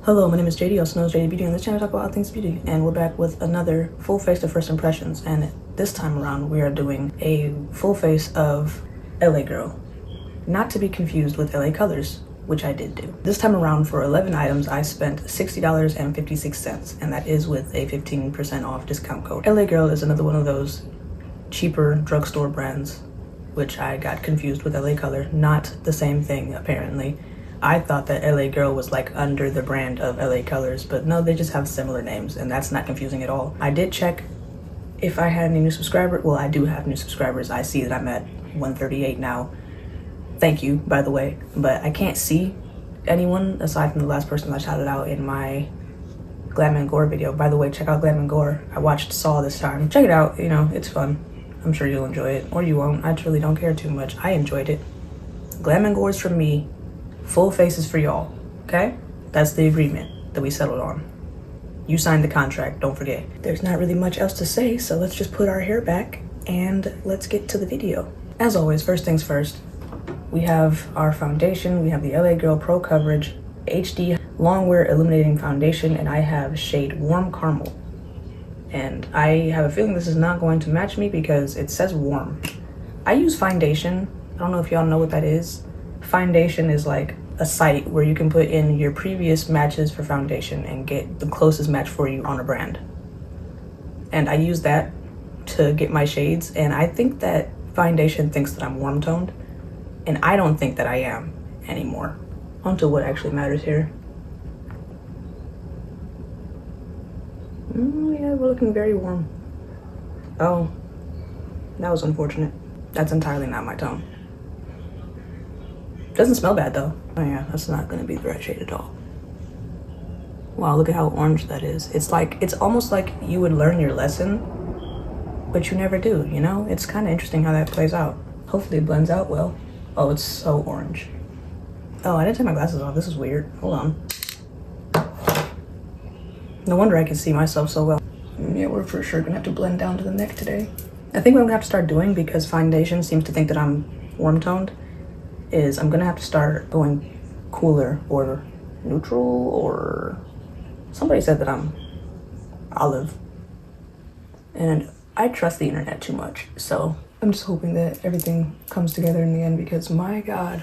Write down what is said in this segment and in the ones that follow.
Hello, my name is JD, also known as JD Beauty, and this channel I talk about all things beauty, and we're back with another full face of first impressions, and this time around we are doing a full face of LA Girl, not to be confused with LA Colors, which I did do. This time around for 11 items I spent $60.56, and that is with a 15% off discount code. LA Girl is another one of those cheaper drugstore brands, which I got confused with LA Color. Not the same thing, apparently. I thought that LA Girl was like under the brand of LA Colors, but no, they just have similar names, and that's not confusing at all. I did check if I had any new subscribers. Well, I do have new subscribers. I see that I'm at 138 now. Thank you, by the way. But I can't see anyone aside from the last person I shouted out in my Glam and Gore video. By the way, check out Glam and Gore. I watched Saw this time. Check it out, you know, it's fun. I'm sure you'll enjoy it, or you won't. I truly don't care too much. I enjoyed it. Glam and Gore's from me. Full faces for y'all, okay? That's the agreement that we settled on. You signed the contract, don't forget. There's not really much else to say, so let's just put our hair back and let's get to the video. As always, first things first, we have our foundation. We have the LA Girl Pro Coverage HD Longwear Illuminating Foundation, and I have shade Warm Caramel. And I have a feeling this is not going to match me because it says warm. I use foundation. I don't know if y'all know what that is. Foundation is like a site where you can put in your previous matches for foundation and get the closest match for you on a brand. And I use that to get my shades, and I think that foundation thinks that I'm warm toned, and I don't think that I am anymore. On to what actually matters here. Yeah, we're looking very warm. Oh, that was unfortunate. That's entirely not my tone. Doesn't smell bad though. Oh yeah, that's not gonna be the right shade at all. Wow, look at how orange that is. It's almost like you would learn your lesson, but you never do, you know? It's kind of interesting how that plays out. Hopefully it blends out well. Oh, it's so orange. Oh, I didn't take my glasses off. This is weird. Hold on. No wonder I can see myself so well. Yeah, we're for sure gonna have to blend down to the neck today. I think what I'm gonna have to start doing, because foundation seems to think that I'm warm toned, is I'm gonna have to start going cooler or neutral, or somebody said that I'm olive, and I trust the internet too much, so I'm just hoping that everything comes together in the end, because my god,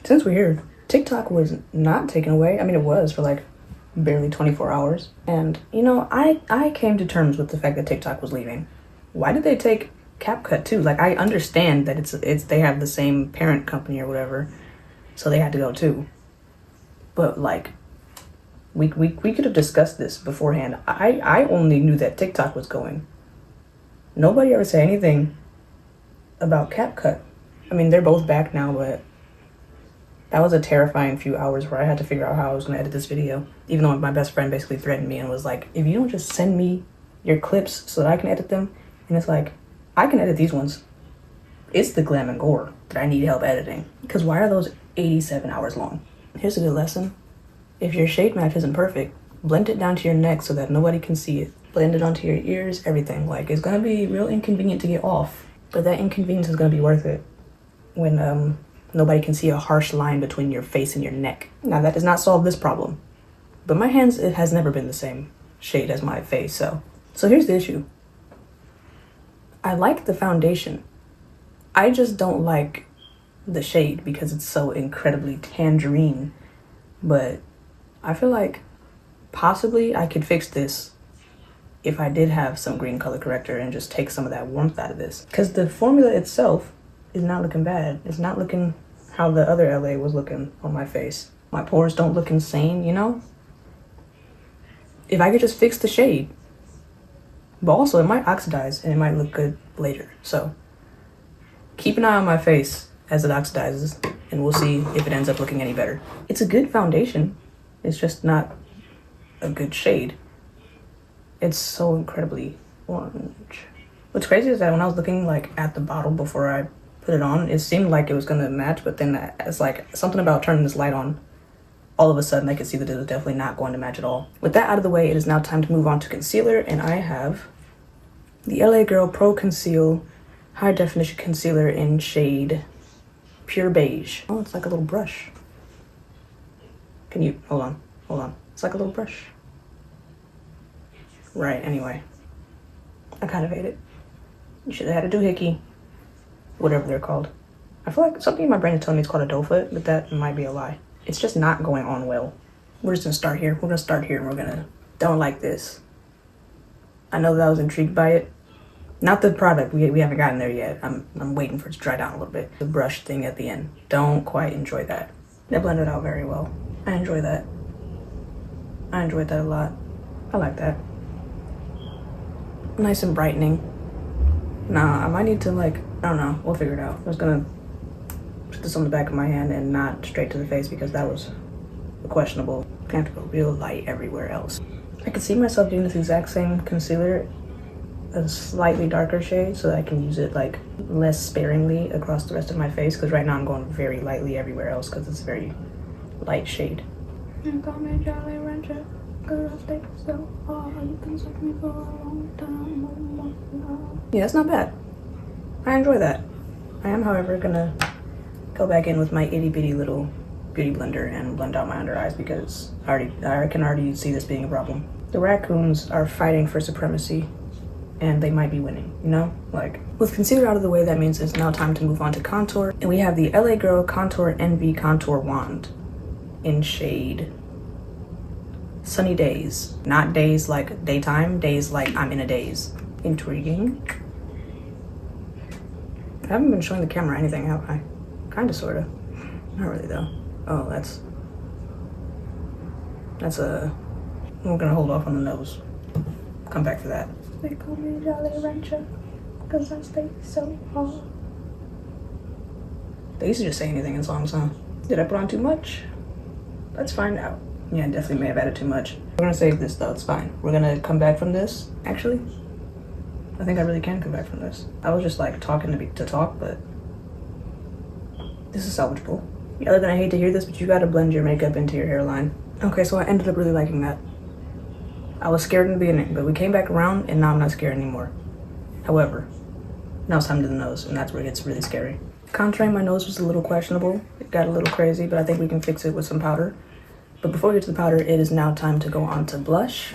since we're here, TikTok was not taken away. I mean, it was for like barely 24 hours, and you know, I came to terms with the fact that TikTok was leaving. Why did they take CapCut too? Like, I understand that it's they have the same parent company or whatever, so they had to go too. But like, we could have discussed this beforehand. I only knew that TikTok was going. Nobody ever said anything about CapCut. I mean, they're both back now, but that was a terrifying few hours where I had to figure out how I was going to edit this video. Even though my best friend basically threatened me and was like, if you don't just send me your clips so that I can edit them. And it's like, I can edit these ones. It's the Glam and Gore that I need help editing. Because why are those 87 hours long? Here's a good lesson. If your shade match isn't perfect, blend it down to your neck so that nobody can see it. Blend it onto your ears, everything. Like, it's gonna be real inconvenient to get off, but that inconvenience is gonna be worth it when nobody can see a harsh line between your face and your neck. Now, that does not solve this problem, but my hands, it has never been the same shade as my face, so here's the issue. I like the foundation. I just don't like the shade because it's so incredibly tangerine. But I feel like possibly I could fix this if I did have some green color corrector and just take some of that warmth out of this. Because the formula itself is not looking bad. It's not looking how the other LA was looking on my face. My pores don't look insane, you know? If I could just fix the shade. But also, it might oxidize and it might look good later. So keep an eye on my face as it oxidizes, and we'll see if it ends up looking any better. It's a good foundation. It's just not a good shade. It's so incredibly orange. What's crazy is that when I was looking like at the bottle before I put it on, it seemed like it was gonna match, but then it's like something about turning this light on. All of a sudden I could see that it was definitely not going to match at all. With that out of the way, it is now time to move on to concealer, and I have the LA Girl Pro Conceal High Definition Concealer in shade Pure Beige. Oh, it's like a little brush. Can you, hold on. It's like a little brush. Right, anyway. I kind of hate it. You should have had a doohickey. Whatever they're called. I feel like something in my brain is telling me it's called a doe foot, but that might be a lie. It's just not going on well. We're just gonna start here. We're gonna start here and we're gonna... Don't like this. I know that I was intrigued by it. Not the product, we haven't gotten there yet. I'm waiting for it to dry down a little bit. The brush thing at the end. Don't quite enjoy that. That blended out very well. I enjoy that. I enjoyed that a lot. I like that. Nice and brightening. Nah, I might need to like, I don't know, we'll figure it out. I was gonna put this on the back of my hand and not straight to the face because that was questionable. I have to go real light everywhere else. I could see myself doing this exact same concealer, a slightly darker shade, so that I can use it like less sparingly across the rest of my face, because right now I'm going very lightly everywhere else because it's a very light shade. Yeah, it's not bad. I enjoy that. I am, however, gonna go back in with my itty bitty little beauty blender and blend out my under eyes because I can already see this being a problem. The raccoons are fighting for supremacy and they might be winning, you know? Like, with concealer out of the way, that means it's now time to move on to contour. And we have the LA Girl Contour Envy Contour Wand in shade Sunny Days. Not days like daytime, days like I'm in a daze. Intriguing. I haven't been showing the camera anything, have I? Kinda, sorta. Not really though. Oh, that's we're gonna hold off on the nose. Come back for that. They call me Jolly Rancher, cause I stay so hard. They used to just say anything in songs, huh? Did I put on too much? Let's find out. Yeah, definitely may have added too much. We're gonna save this though, it's fine. We're gonna come back from this. Actually, I think I really can come back from this. I was just like talking to talk, but this is salvageable. Y'all are gonna hate to hear this, but you gotta blend your makeup into your hairline. Okay, so I ended up really liking that. I was scared in the beginning, but we came back around and now I'm not scared anymore. However, now it's time to the nose, and that's where it gets really scary. Contouring my nose was a little questionable. It got a little crazy, but I think we can fix it with some powder. But before we get to the powder, it is now time to go on to blush.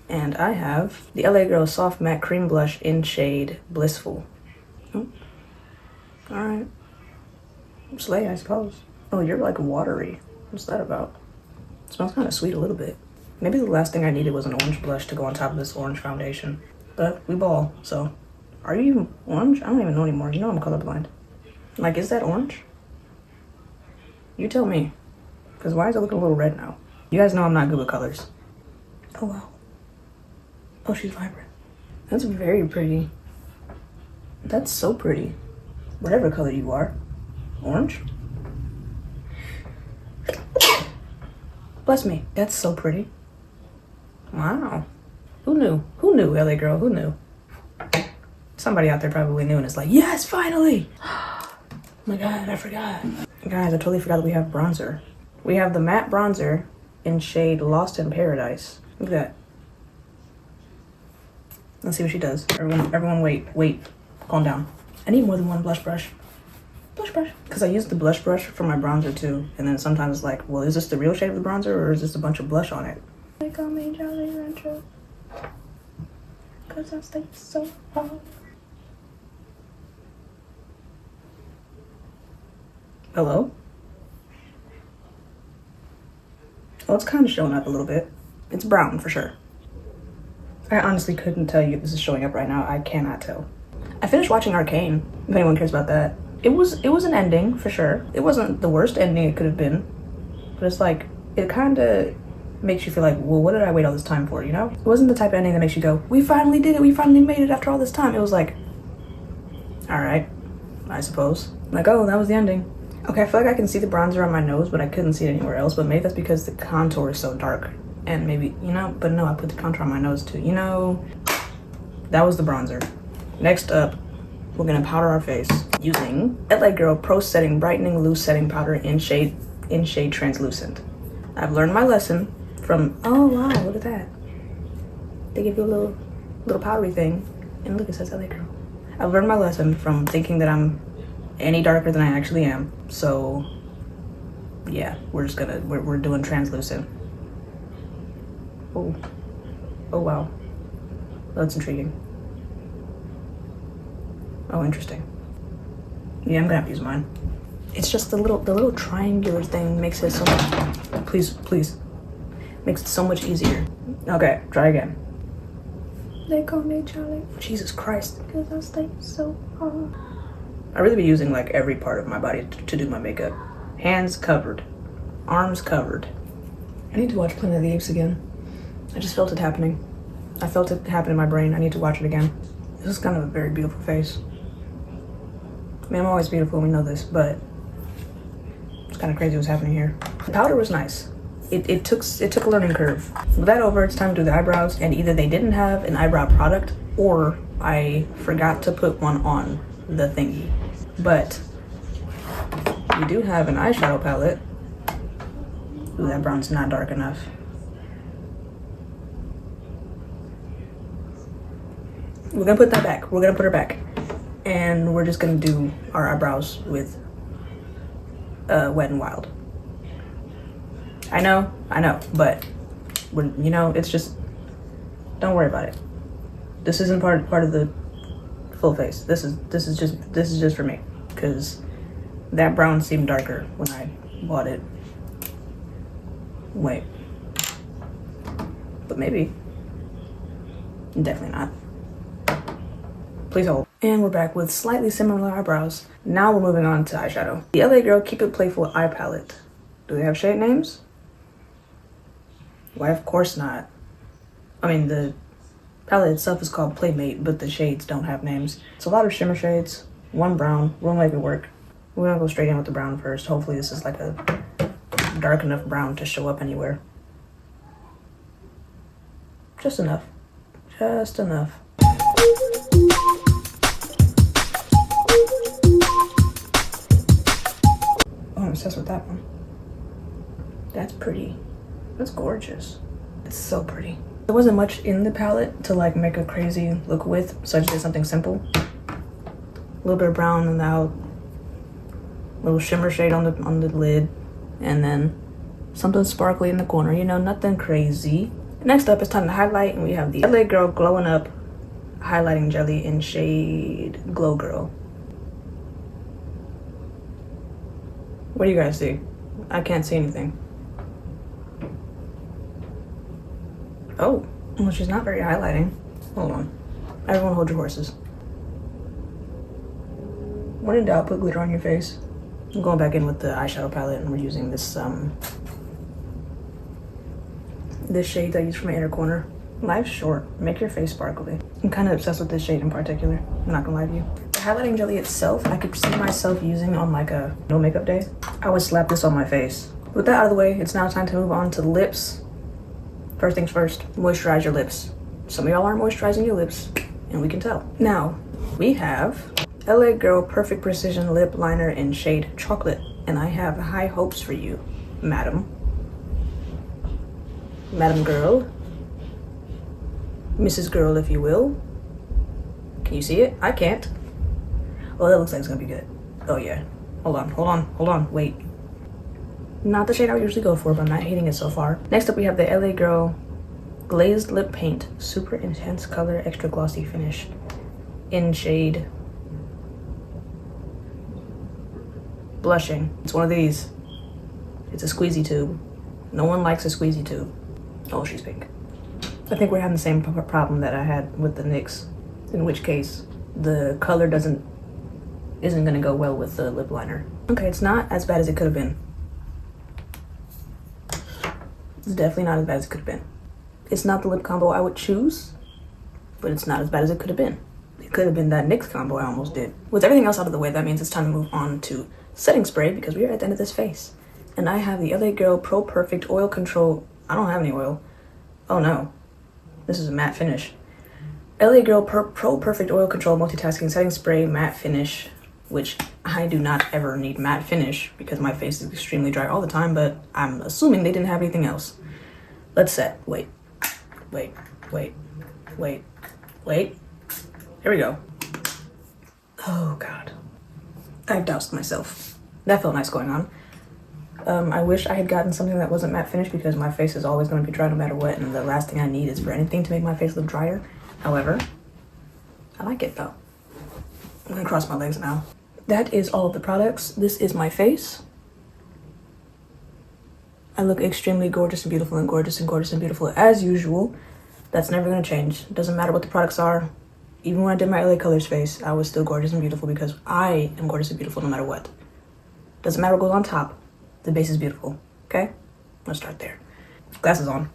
And I have the LA Girl Soft Matte Cream Blush in shade Blissful. Oh. All right. Slay, I suppose. Oh, you're like watery. What's that about? It smells kind of sweet a little bit. Maybe the last thing I needed was an orange blush to go on top of this orange foundation. But we ball, so. Are you orange? I don't even know anymore. You know I'm colorblind. Like, is that orange? You tell me. Because why is it looking a little red now? You guys know I'm not good with colors. Oh, wow. Oh, she's vibrant. That's very pretty. That's so pretty. Whatever color you are. Orange? Bless me. That's so pretty. Wow. Who knew? Who knew, LA Girl? Who knew? Somebody out there probably knew and it's like, yes, finally! Oh my god, I forgot. Guys, I totally forgot that we have bronzer. We have the matte bronzer in shade Lost in Paradise. Look at that. Let's see what she does. Everyone wait. Calm down. I need more than one blush brush. Blush brush. Because I use the blush brush for my bronzer too. And then sometimes it's like, well, is this the real shade of the bronzer or is this a bunch of blush on it? They call me Jolly Rancher, cause I stay so hard. Hello? Well, it's kind of showing up a little bit. It's brown for sure. I honestly couldn't tell you if this is showing up right now. I cannot tell. I finished watching Arcane, if anyone cares about that. It was an ending for sure. It wasn't the worst ending it could have been, but it's like, it kind of makes you feel like, well, what did I wait all this time for, you know? It wasn't the type of ending that makes you go, we finally did it, we finally made it after all this time. It was like, all right, I suppose. Like, oh, that was the ending. Okay, I feel like I can see the bronzer on my nose, but I couldn't see it anywhere else. But maybe that's because the contour is so dark. And maybe, you know, but no, I put the contour on my nose too. You know, that was the bronzer. Next up, we're gonna powder our face using LA Girl Pro Setting Brightening Loose Setting Powder in shade Translucent. I've learned my lesson from, oh wow, look at that. They give you a little powdery thing. And look, it says LA Girl. I've learned my lesson from thinking that I'm any darker than I actually am. So yeah, we're doing translucent. Oh. Oh, wow. That's intriguing. Oh, interesting. Yeah, I'm gonna have to use mine. It's just the little triangular thing makes it so much, please, makes it so much easier. Okay, try again. They call me Charlie. Jesus Christ. Because I stay so hard. I really be using like every part of my body to do my makeup. Hands covered, arms covered. I need to watch Planet of the Apes again. I just felt it happening. I felt it happen in my brain. I need to watch it again. This is kind of a very beautiful face. I mean, I'm always beautiful, we know this, but it's kind of crazy what's happening here. The powder was nice. It took a learning curve. With that over, it's time to do the eyebrows, and either they didn't have an eyebrow product or I forgot to put one on the thingy. But we do have an eyeshadow palette. Ooh, that brown's not dark enough. We're gonna put that back. We're gonna put her back. And we're just gonna do our eyebrows with Wet n Wild. I know, but you know, it's just, don't worry about it. This isn't part of the full face. This is just for me, because that brown seemed darker when I bought it. Wait, but maybe, definitely not. Please hold. And we're back with slightly similar eyebrows. Now we're moving on to eyeshadow. The LA Girl Keep It Playful eye palette. Do they have shade names? Why, of course not. I mean, the palette itself is called Playmate, but the shades don't have names. It's a lot of shimmer shades, one brown. We'll make it work. We're gonna go straight in with the brown first. Hopefully this is like a dark enough brown to show up anywhere. Just enough. Just enough. Oh, I'm obsessed with that one. That's pretty. That's gorgeous. It's so pretty. There wasn't much in the palette to like make a crazy look with, so I just did something simple. A little bit of brown on the out, little shimmer shade on the lid, and then something sparkly in the corner. You know, nothing crazy. Next up, it's time to highlight, and we have the LA Girl Glowing Up highlighting jelly in shade Glow Girl. What do you guys see? I can't see anything. Oh, well, she's not very highlighting. Hold on. Everyone hold your horses. When in doubt, put glitter on your face. I'm going back in with the eyeshadow palette, and we're using this this shade I used from my inner corner. Life's short. Make your face sparkly. I'm kind of obsessed with this shade in particular. I'm not gonna lie to you. The highlighting jelly itself, I could see myself using on like a no makeup day. I would slap this on my face. With that out of the way, it's now time to move on to the lips. First things first, moisturize your lips. Some of y'all aren't moisturizing your lips, and we can tell. Now, we have LA Girl Perfect Precision Lip Liner in shade Chocolate, and I have high hopes for you, madam. Madam Girl. Mrs. Girl, if you will. Can you see it? I can't. Oh, that looks like it's gonna be good. Oh yeah. Hold on, wait. Not the shade I would usually go for, but I'm not hating it so far. Next up, we have the LA Girl Glazed Lip Paint. Super intense color, extra glossy finish. In shade Blushing. It's one of these. It's a squeezy tube. No one likes a squeezy tube. Oh, she's pink. I think we're having the same problem that I had with the NYX, in which case the color isn't gonna go well with the lip liner. Okay, it's not as bad as it could have been. It's definitely not as bad as it could have been. It's not the lip combo I would choose, but it's not as bad as it could have been. It could have been that NYX combo I almost did. With everything else out of the way, that means it's time to move on to setting spray, because we are at the end of this face. And I have the LA Girl Pro Perfect Oil Control. I don't have any oil. Oh no. This is a matte finish. LA Girl Pro Perfect Oil Control Multitasking Setting Spray Matte Finish, which I do not ever need matte finish because my face is extremely dry all the time, but I'm assuming they didn't have anything else. Let's set. Wait. Here we go. Oh God. I doused myself. That felt nice going on. I wish I had gotten something that wasn't matte finish because my face is always going to be dry no matter what, and the last thing I need is for anything to make my face look drier. However, I like it though. I'm gonna cross my legs now. That is all of the products. This is my face. I look extremely gorgeous and beautiful and gorgeous and gorgeous and beautiful as usual. That's never gonna change. It doesn't matter what the products are. Even when I did my LA Colors face, I was still gorgeous and beautiful because I am gorgeous and beautiful no matter what. Doesn't matter what goes on top. The base is beautiful, okay? Let's start there. Glasses on.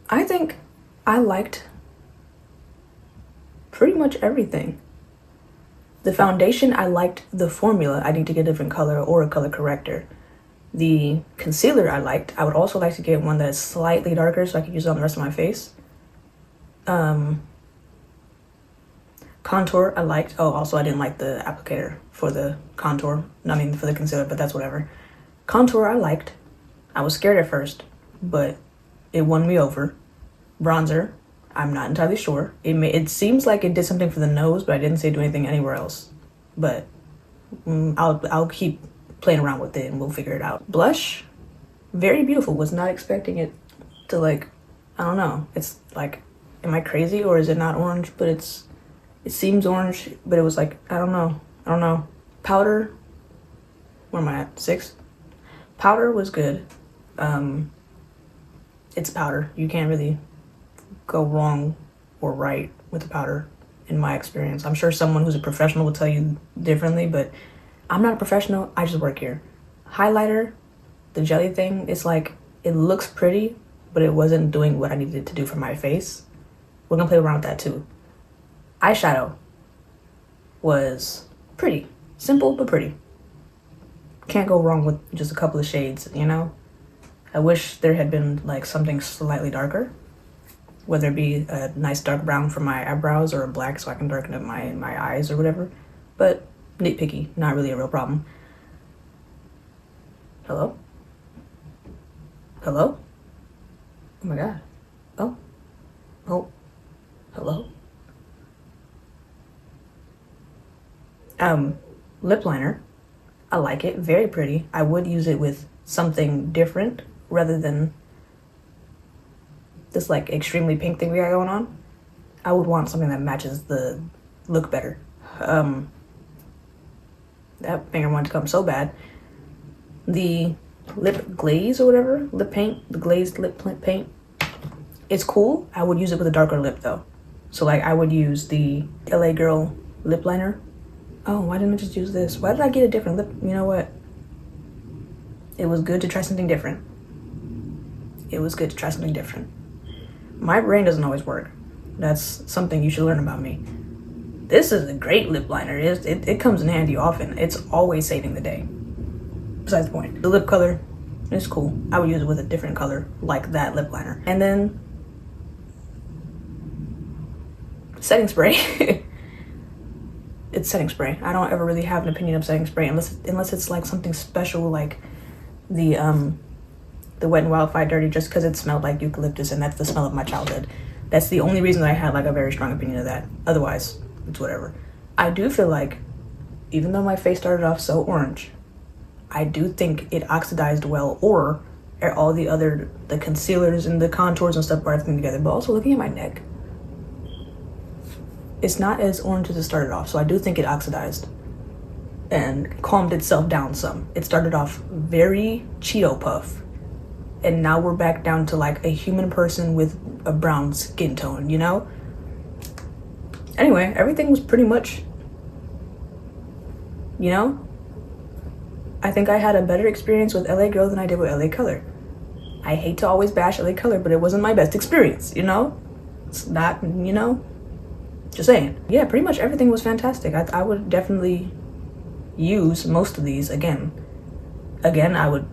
I think I liked pretty much everything. The foundation, I liked the formula. I need to get a different color or a color corrector. The concealer I liked. I would also like to get one that's slightly darker so I could use it on the rest of my face. Contour I liked. Oh, also I didn't like the applicator for the contour. I mean for the concealer, but that's whatever. Contour I liked. I was scared at first, but it won me over. Bronzer, I'm not entirely sure. It seems like it did something for the nose, but I didn't say do anything anywhere else. But I'll keep playing around with it and we'll figure it out. Blush, very beautiful. Was not expecting it to like, I don't know. It's like, am I crazy or is it not orange? But it seems orange, but it was like, I don't know. Powder, where am I at? 6? Powder was good. It's powder. You can't really go wrong or right with the powder in my experience. I'm sure someone who's a professional will tell you differently, but I'm not a professional. I just work here. Highlighter, the jelly thing, it's like, it looks pretty, but it wasn't doing what I needed it to do for my face. We're gonna play around with that too. Eyeshadow was pretty. Simple, but pretty. Can't go wrong with just a couple of shades, you know? I wish there had been like something slightly darker, whether it be a nice dark brown for my eyebrows or a black so I can darken up my eyes or whatever. But nitpicky, not really a real problem. Hello? Hello? Oh my god. Oh. Hello? Lip liner. I like it. Very pretty. I would use it with something different rather than this like extremely pink thing we got going on. I would want something that matches the look better. That finger wanted to come so bad. The lip glaze or whatever, lip paint, the glazed lip paint, it's cool. I would use it with a darker lip though. So like I would use the LA Girl lip liner. Oh, why didn't I just use this? Why did I get a different lip? You know what? It was good to try something different. It was good to try something different. My brain doesn't always work. That's something you should learn about me. This is a great lip liner. It comes in handy often. It's always saving the day. Besides the point. The lip color is cool. I would use it with a different color like that lip liner. And then setting spray. It's setting spray. I don't ever really have an opinion of setting spray unless it's like something special like the Wet n Wild Fight Dirty just because it smelled like eucalyptus and that's the smell of my childhood. That's the only reason that I had like a very strong opinion of that. Otherwise, it's whatever. I do feel like even though my face started off so orange, I do think it oxidized well, or all the concealers and the contours and stuff brought everything together. But also looking at my neck, it's not as orange as it started off, so I do think it oxidized and calmed itself down some. It started off very Cheeto puff, and now we're back down to like a human person with a brown skin tone, you know? Anyway, everything was pretty much, you know? I think I had a better experience with LA Girl than I did with LA Color. I hate to always bash LA Color, but it wasn't my best experience, you know? It's not, you know? Just saying. Yeah, pretty much everything was fantastic. I would definitely use most of these again. Again, I would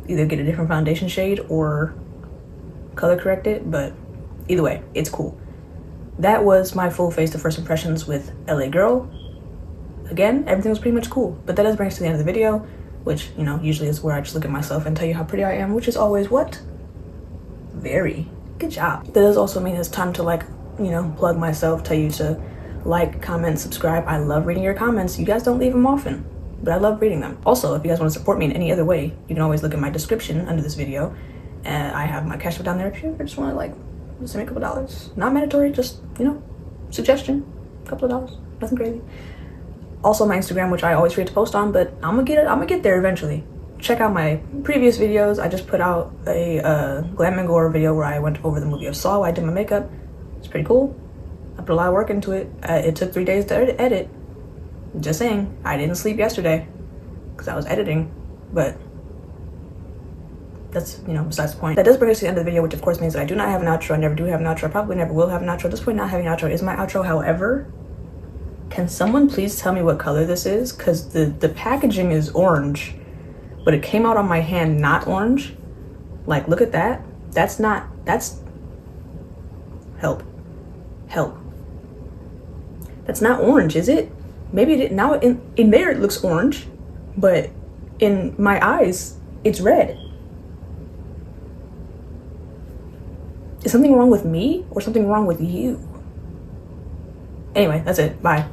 either get a different foundation shade or color correct it, but either way, it's cool. That was my full face to first impressions with LA Girl. Again, everything was pretty much cool, but that does bring us to the end of the video, which, you know, usually is where I just look at myself and tell you how pretty I am, which is always what? Very. Good job. That does also mean it's time to, like, you know, plug myself, tell you to like, comment, subscribe. I love reading your comments. You guys don't leave them often, but I love reading them. Also, if you guys want to support me in any other way, you can always look at my description under this video. And I have my Cashapp down there if you just want to like send me a couple dollars. Not mandatory, just, you know, suggestion. A couple of dollars, nothing crazy. Also my Instagram, which I always forget to post on, but I'm gonna get there eventually. Check out my previous videos. I just put out a glam and gore video where I went over the movie of Saw. I did my makeup. It's pretty cool. I put a lot of work into it. It took 3 days to edit. Just saying, I didn't sleep yesterday because I was editing, but that's, you know, besides the point. That does bring us to the end of the video, which of course means that I do not have an outro. I never do have an outro. I probably never will have an outro. At this point, not having an outro is my outro. However, can someone please tell me what color this is? Because the packaging is orange, but it came out on my hand not orange. Like, look at that. That's not, that's, help. That's not orange, is it? Maybe it, now in there it looks orange, but in my eyes, it's red. Is something wrong with me or something wrong with you? Anyway, that's it. Bye.